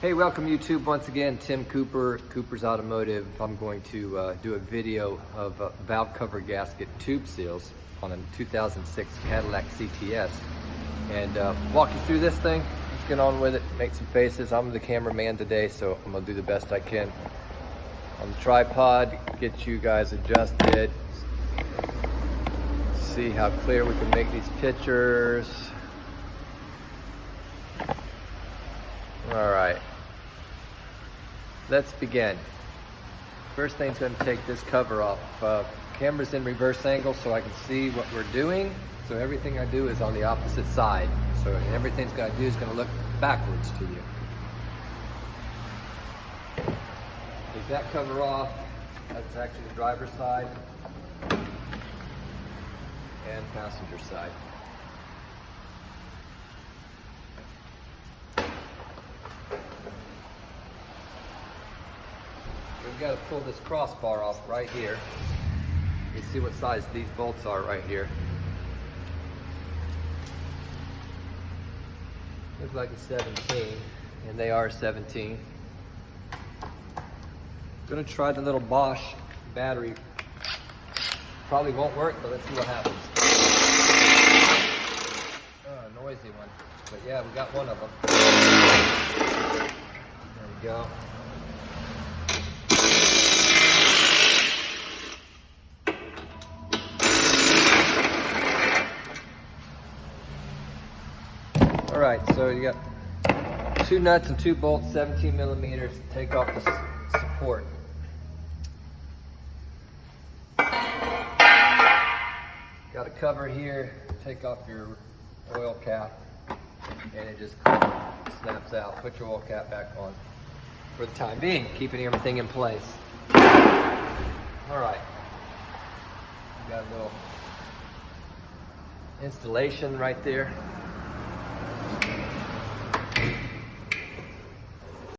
Hey, welcome YouTube once again. Tim Cooper, Cooper's Automotive. I'm going to do a video of valve cover gasket tube seals on a 2006 Cadillac CTS and walk you through this thing. Let's get on with it, make some faces. I'm the cameraman today, so I'm gonna do the best I can on the tripod, get you guys adjusted, see how clear we can make these pictures. All right. Let's begin. First thing's going to take this cover off. Camera's in reverse angle so I can see what we're doing. So everything I do is on the opposite side. So everything's got to do is going to look backwards to you. Take that cover off. That's actually the driver's side and passenger side. We've got to pull this crossbar off right here. You see what size these bolts are right here. Looks like it's 17, and they are 17. Gonna try the little Bosch battery. Probably won't work, but let's see what happens. Oh, a noisy one. But yeah, we got one of them. There we go. All right, so you got 2 nuts and 2 bolts, 17 millimeters. Take off the support. Got a cover here. Take off your oil cap, and it just snaps out. Put your oil cap back on for the time being, keeping everything in place. All right, got a little installation right there.